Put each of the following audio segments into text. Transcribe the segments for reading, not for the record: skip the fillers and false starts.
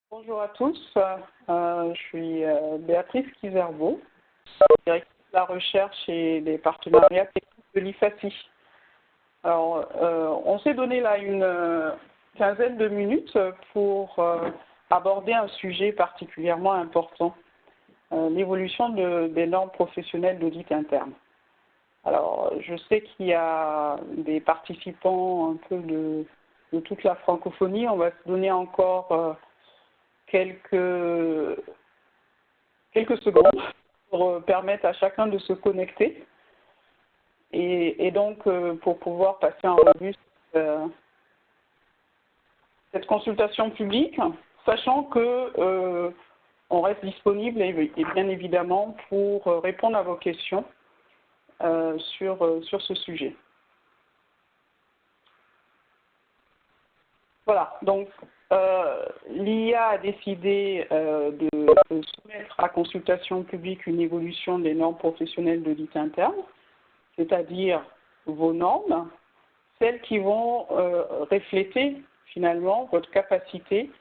Bonjour à tous, je suis Béatrice Kizerbo, directrice de la recherche et des partenariats techniques de l'IFACI. Alors, on s'est donné là une quinzaine de minutes pour aborder un sujet particulièrement important, l'évolution des normes professionnelles d'audit interne. Alors, je sais qu'il y a des participants un peu de toute la francophonie, on va se donner encore quelques secondes pour permettre à chacun de se connecter et donc pour pouvoir passer en revue cette consultation publique, sachant que on reste disponible et bien évidemment pour répondre à vos questions sur ce sujet. Voilà, donc l'IA a décidé de soumettre à consultation publique une évolution des normes professionnelles d'audit interne, c'est-à-dire vos normes, celles qui vont refléter finalement votre capacité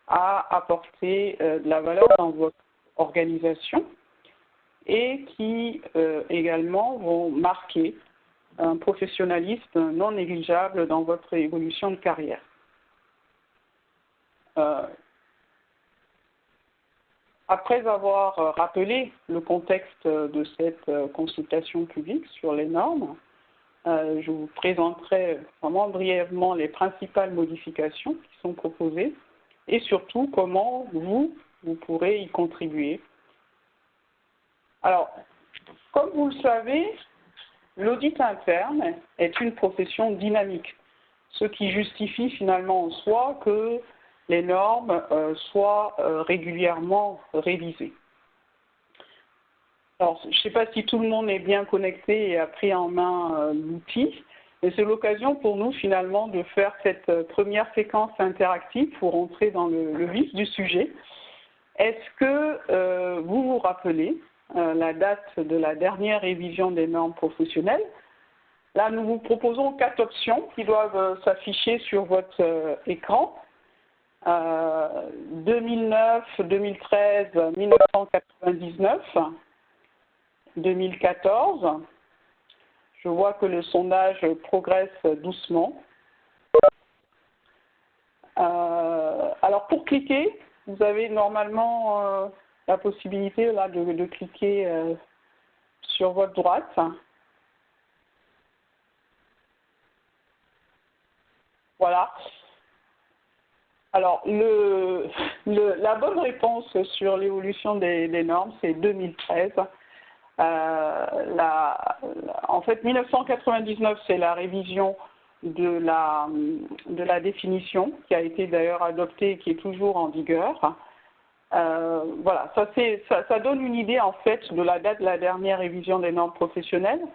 à apporter de la valeur dans votre organisation et qui également vont marquer un professionnalisme non négligeable dans votre évolution de carrière. Après avoir rappelé le contexte de cette consultation publique sur les normes, je vous présenterai vraiment brièvement les principales modifications qui sont proposées et surtout comment vous pourrez y contribuer. Alors, comme vous le savez, l'audit interne est une profession dynamique, ce qui justifie finalement en soi que les normes soient régulièrement révisées. Alors, je ne sais pas si tout le monde est bien connecté et a pris en main l'outil, mais c'est l'occasion pour nous finalement de faire cette première séquence interactive pour entrer dans le vif du sujet. Est-ce que vous vous rappelez la date de la dernière révision des normes professionnelles? Là, nous vous proposons 4 options qui doivent s'afficher sur votre écran. 2009, 2013, 1999, 2014. Je vois que le sondage progresse doucement. Alors pour cliquer, vous avez normalement la possibilité là, de cliquer sur votre droite. Voilà. Alors, la bonne réponse sur l'évolution des normes, c'est 2013. En fait, 1999, c'est la révision de la définition, qui a été d'ailleurs adoptée et qui est toujours en vigueur. Voilà, ça donne une idée en fait de la date de la dernière révision des normes professionnelles.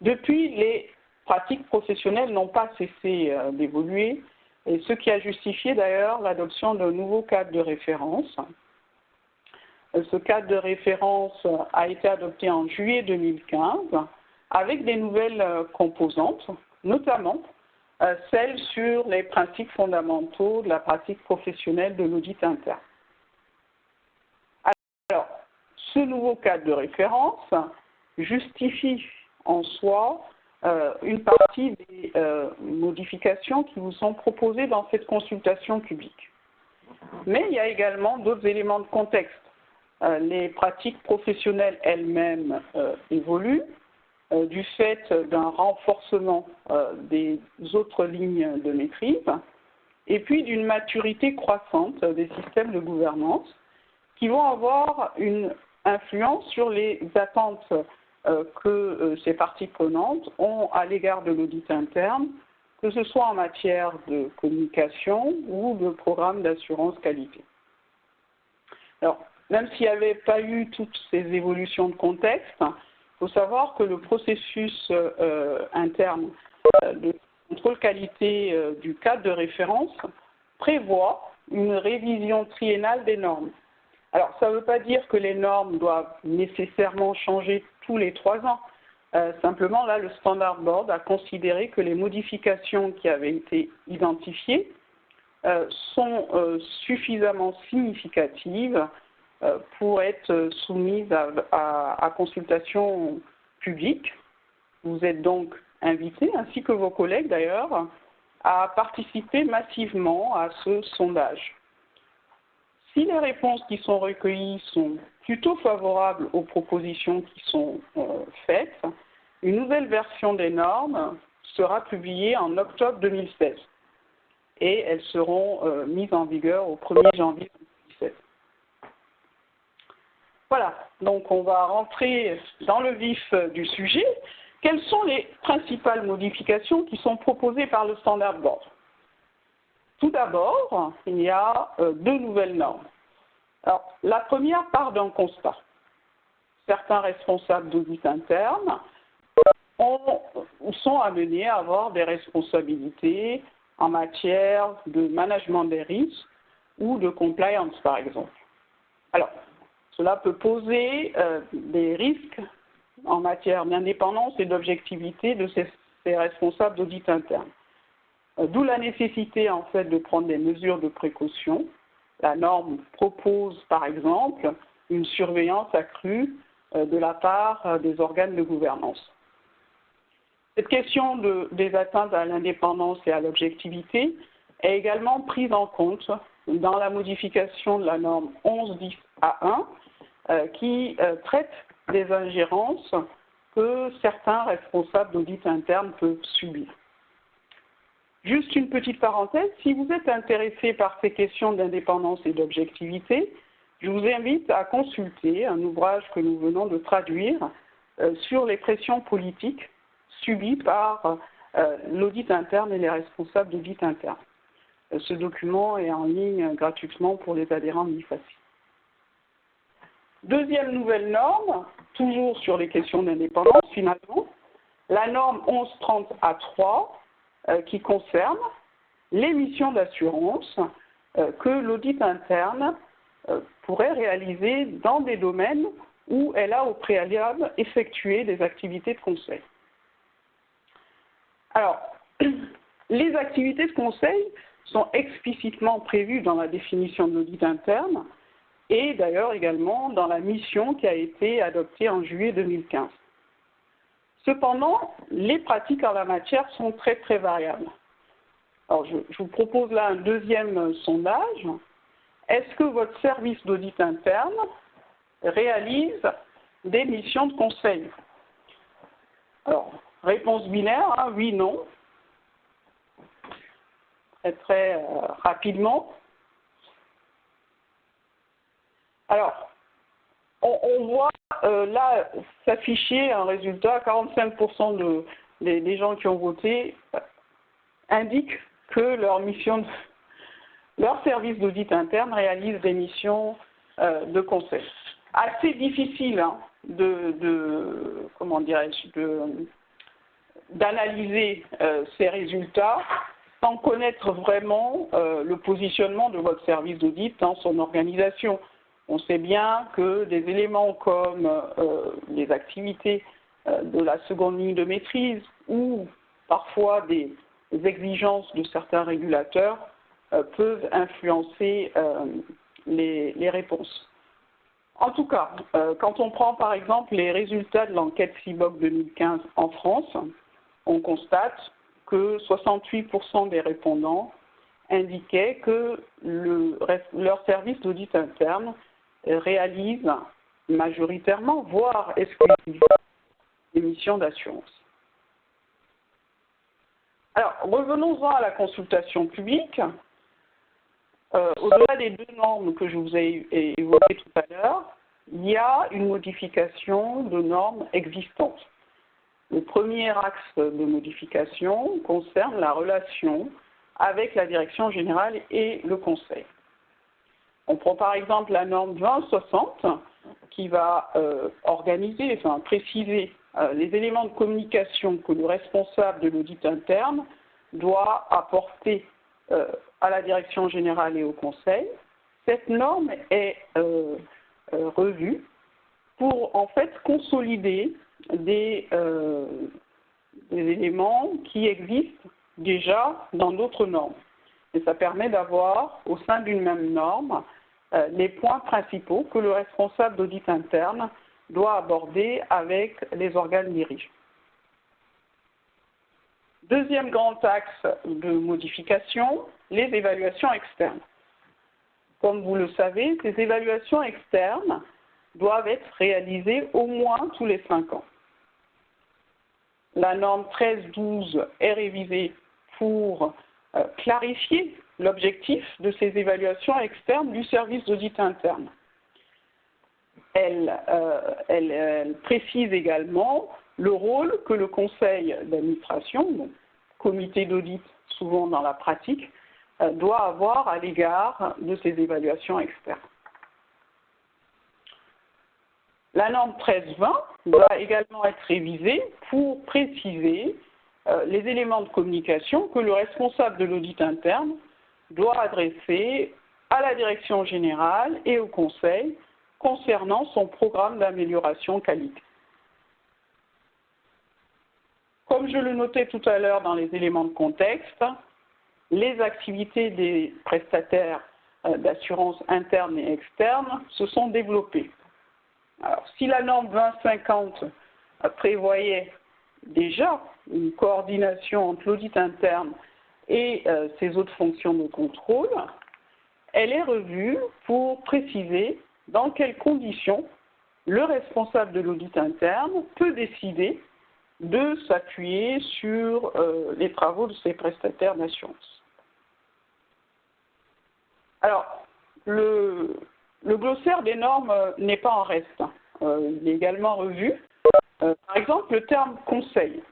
Depuis, les pratiques professionnelles n'ont pas cessé d'évoluer. Et ce qui a justifié d'ailleurs l'adoption d'un nouveau cadre de référence. Ce cadre de référence a été adopté en juillet 2015 avec des nouvelles composantes, notamment celles sur les principes fondamentaux de la pratique professionnelle de l'audit interne. Alors, ce nouveau cadre de référence justifie en soi une partie des modifications qui vous sont proposées dans cette consultation publique. Mais il y a également d'autres éléments de contexte. Les pratiques professionnelles elles-mêmes évoluent du fait d'un renforcement des autres lignes de maîtrise et puis d'une maturité croissante des systèmes de gouvernance qui vont avoir une influence sur les attentes que ces parties prenantes ont à l'égard de l'audit interne, que ce soit en matière de communication ou de programme d'assurance qualité. Alors, même s'il n'y avait pas eu toutes ces évolutions de contexte, il faut savoir que le processus interne de contrôle qualité du cadre de référence prévoit une révision triennale des normes. Alors, ça ne veut pas dire que les normes doivent nécessairement changer tous les 3 ans. Simplement, là, le Standard Board a considéré que les modifications qui avaient été identifiées sont suffisamment significatives pour être soumises à consultation publique. Vous êtes donc invités, ainsi que vos collègues d'ailleurs, à participer massivement à ce sondage. Si les réponses qui sont recueillies sont plutôt favorables aux propositions qui sont faites, une nouvelle version des normes sera publiée en octobre 2016 et elles seront mises en vigueur au 1er janvier 2017. Voilà, donc on va rentrer dans le vif du sujet. Quelles sont les principales modifications qui sont proposées par le Standard Board? Tout d'abord, il y a deux nouvelles normes. Alors, la première part d'un constat. Certains responsables d'audit interne sont amenés à avoir des responsabilités en matière de management des risques ou de compliance, par exemple. Alors, cela peut poser des risques en matière d'indépendance et d'objectivité de ces responsables d'audit interne. D'où la nécessité, en fait, de prendre des mesures de précaution. La norme propose, par exemple, une surveillance accrue de la part des organes de gouvernance. Cette question des atteintes à l'indépendance et à l'objectivité est également prise en compte dans la modification de la norme 1110A1 qui traite des ingérences que certains responsables d'audit interne peuvent subir. Juste une petite parenthèse, si vous êtes intéressé par ces questions d'indépendance et d'objectivité, je vous invite à consulter un ouvrage que nous venons de traduire sur les pressions politiques subies par l'audit interne et les responsables d'audit interne. Ce document est en ligne gratuitement pour les adhérents de l'IFACI. Deuxième nouvelle norme, toujours sur les questions d'indépendance finalement, la norme 1130A3 qui concerne les missions d'assurance que l'audit interne pourrait réaliser dans des domaines où elle a au préalable effectué des activités de conseil. Alors, les activités de conseil sont explicitement prévues dans la définition de l'audit interne et d'ailleurs également dans la mission qui a été adoptée en juillet 2015. Cependant, les pratiques en la matière sont très très variables. Alors, je vous propose là un deuxième sondage. Est-ce que votre service d'audit interne réalise des missions de conseil? Alors, réponse binaire, hein, oui, non. Très rapidement. Alors, on voit là s'afficher un résultat, 45% des gens qui ont voté indiquent que leur service d'audit interne réalise des missions de conseil. Assez difficile hein, d'analyser ces résultats sans connaître vraiment le positionnement de votre service d'audit dans son organisation. On sait bien que des éléments comme les activités de la seconde ligne de maîtrise ou parfois des exigences de certains régulateurs peuvent influencer les réponses. En tout cas, quand on prend par exemple les résultats de l'enquête CIBOC 2015 en France, on constate que 68% des répondants indiquaient que leur service d'audit interne réalise majoritairement, voire exclusivement, des missions d'assurance. Alors, revenons-en à la consultation publique. Au-delà des deux normes que je vous ai évoquées tout à l'heure, il y a une modification de normes existantes. Le premier axe de modification concerne la relation avec la direction générale et le conseil. On prend par exemple la norme 2060 qui va préciser les éléments de communication que le responsable de l'audit interne doit apporter à la direction générale et au conseil. Cette norme est revue pour en fait consolider des éléments qui existent déjà dans d'autres normes. et ça permet d'avoir au sein d'une même norme les points principaux que le responsable d'audit interne doit aborder avec les organes dirigeants. Deuxième grand axe de modification, les évaluations externes. Comme vous le savez, ces évaluations externes doivent être réalisées au moins tous les 5 ans. La norme 1312 est révisée pour clarifier l'objectif de ces évaluations externes du service d'audit interne. Elle précise également le rôle que le conseil d'administration, donc comité d'audit souvent dans la pratique, doit avoir à l'égard de ces évaluations externes. La norme 1320 doit également être révisée pour préciser les éléments de communication que le responsable de l'audit interne doit adresser à la direction générale et au conseil concernant son programme d'amélioration qualité. Comme je le notais tout à l'heure dans les éléments de contexte, les activités des prestataires d'assurance interne et externe se sont développées. Alors, si la norme 2050 prévoyait déjà une coordination entre l'audit interne et ses autres fonctions de contrôle, elle est revue pour préciser dans quelles conditions le responsable de l'audit interne peut décider de s'appuyer sur les travaux de ses prestataires d'assurance. Alors, le glossaire des normes n'est pas en reste. Il est également revu. Par exemple, le terme conseil,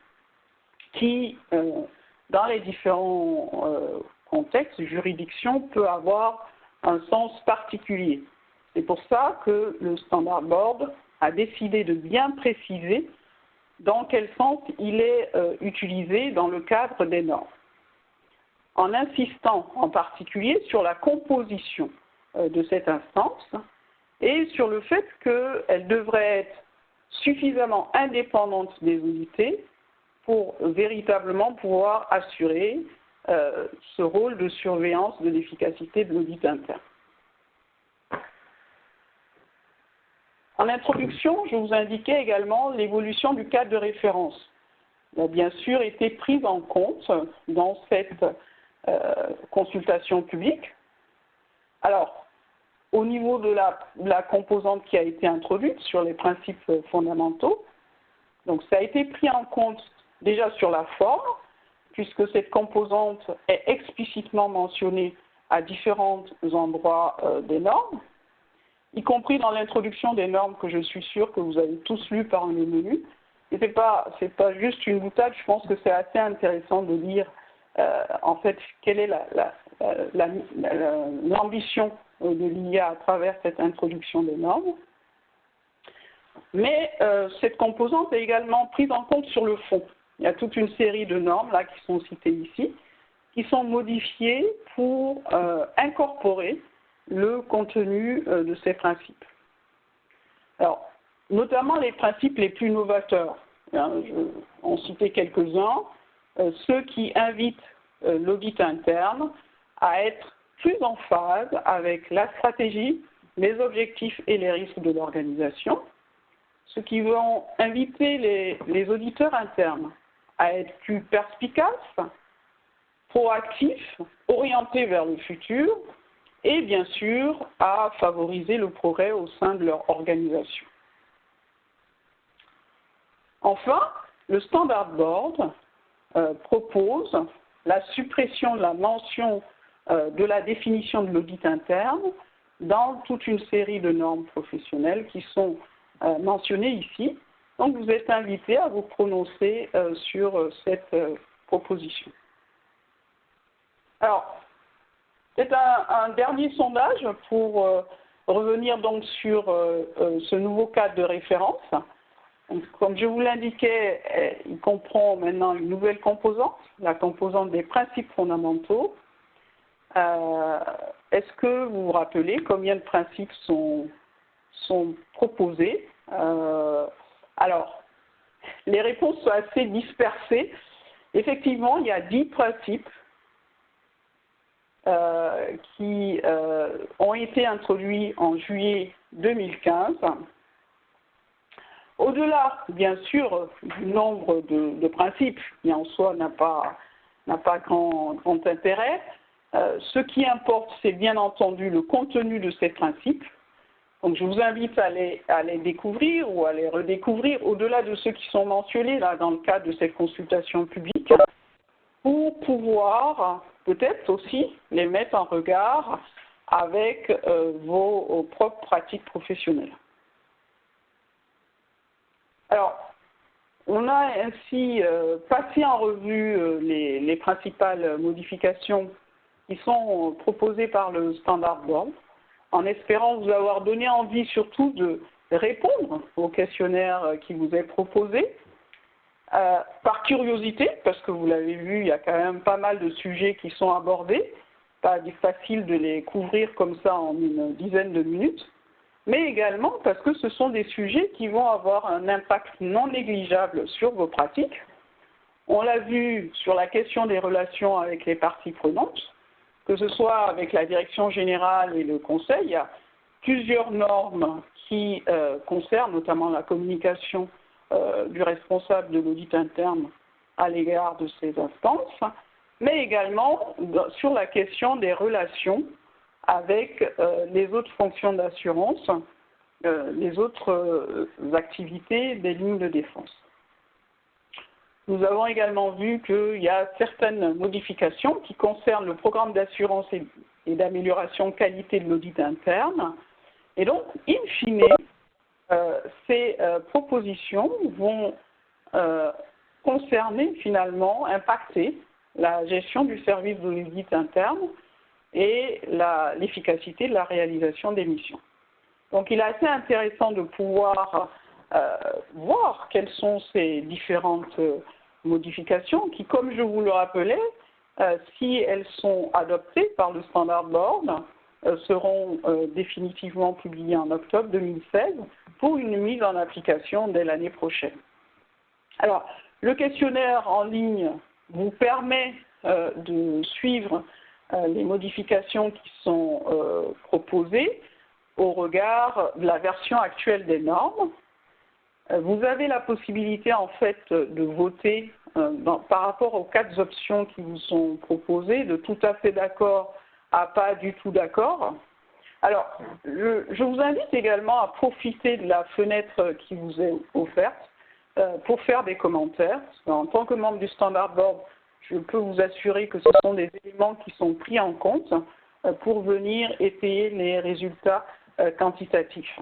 qui, dans les différents contextes, juridictions, peut avoir un sens particulier. C'est pour ça que le Standard Board a décidé de bien préciser dans quel sens il est utilisé dans le cadre des normes, en insistant en particulier sur la composition de cette instance et sur le fait qu'elle devrait être suffisamment indépendante des audités pour véritablement pouvoir assurer ce rôle de surveillance de l'efficacité de l'audit interne. En introduction, je vous indiquais également l'évolution du cadre de référence. Elle a bien sûr été prise en compte dans cette consultation publique. Alors, au niveau de la composante qui a été introduite sur les principes fondamentaux, donc ça a été pris en compte déjà sur la forme, puisque cette composante est explicitement mentionnée à différents endroits des normes, y compris dans l'introduction des normes que je suis sûre que vous avez tous lues par le menu. Et c'est pas juste une boutade, je pense que c'est assez intéressant de lire en fait quelle est l'ambition de l'IA à travers cette introduction des normes. Mais cette composante est également prise en compte sur le fond. Il y a toute une série de normes là qui sont citées ici, qui sont modifiées pour incorporer le contenu de ces principes. Alors, notamment les principes les plus novateurs. On citait quelques-uns, ceux qui invitent l'audit interne à être plus en phase avec la stratégie, les objectifs et les risques de l'organisation, ceux qui vont inviter les auditeurs internes à être plus perspicaces, proactifs, orientés vers le futur, et bien sûr à favoriser le progrès au sein de leur organisation. Enfin, le Standard Board propose la suppression de la mention de la définition de l'audit interne dans toute une série de normes professionnelles qui sont mentionnées ici. Donc vous êtes invités à vous prononcer sur cette proposition. Alors, c'est un dernier sondage pour revenir donc sur ce nouveau cadre de référence. Donc, comme je vous l'indiquais, il comprend maintenant une nouvelle composante, la composante des principes fondamentaux. Est-ce que vous vous rappelez combien de principes sont proposés? Alors, les réponses sont assez dispersées. Effectivement, il y a 10 principes qui ont été introduits en juillet 2015. Au-delà, bien sûr, du nombre de principes qui en soi n'a pas grand intérêt, ce qui importe, c'est bien entendu le contenu de ces principes. Donc je vous invite à les découvrir ou à les redécouvrir, au-delà de ceux qui sont mentionnés là, dans le cadre de cette consultation publique, pour pouvoir peut-être aussi les mettre en regard avec vos propres pratiques professionnelles. Alors, on a ainsi passé en revue les principales modifications qui sont proposées par le Standard Board, en espérant vous avoir donné envie surtout de répondre au questionnaire qui vous est proposé, par curiosité, parce que vous l'avez vu, il y a quand même pas mal de sujets qui sont abordés, pas facile de les couvrir comme ça en une dizaine de minutes, mais également parce que ce sont des sujets qui vont avoir un impact non négligeable sur vos pratiques. On l'a vu sur la question des relations avec les parties prenantes, que ce soit avec la direction générale et le conseil, il y a plusieurs normes qui concernent notamment la communication du responsable de l'audit interne à l'égard de ces instances, mais également sur la question des relations avec les autres fonctions d'assurance, les autres activités des lignes de défense. Nous avons également vu qu'il y a certaines modifications qui concernent le programme d'assurance et d'amélioration qualité de l'audit interne. Et donc, in fine, ces propositions vont concerner finalement, impacter la gestion du service de l'audit interne et l'efficacité de la réalisation des missions. Donc il est assez intéressant de pouvoir voir quelles sont ces différentes modifications qui, comme je vous le rappelais, si elles sont adoptées par le Standard Board, seront définitivement publiées en octobre 2016 pour une mise en application dès l'année prochaine. Alors, le questionnaire en ligne vous permet de suivre les modifications qui sont proposées au regard de la version actuelle des normes. Vous avez la possibilité en fait de voter par rapport aux 4 options qui vous sont proposées, de tout à fait d'accord à pas du tout d'accord. Alors, je vous invite également à profiter de la fenêtre qui vous est offerte pour faire des commentaires. En tant que membre du Standard Board, je peux vous assurer que ce sont des éléments qui sont pris en compte pour venir étayer les résultats quantitatifs.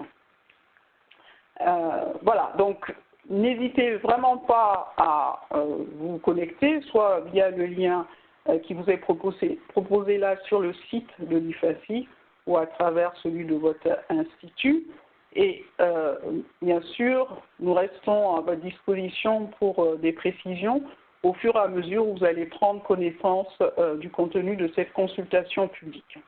Voilà, donc n'hésitez vraiment pas à vous connecter, soit via le lien qui vous est proposé là sur le site de l'IFACI ou à travers celui de votre institut. Et bien sûr, nous restons à votre disposition pour des précisions au fur et à mesure où vous allez prendre connaissance du contenu de cette consultation publique.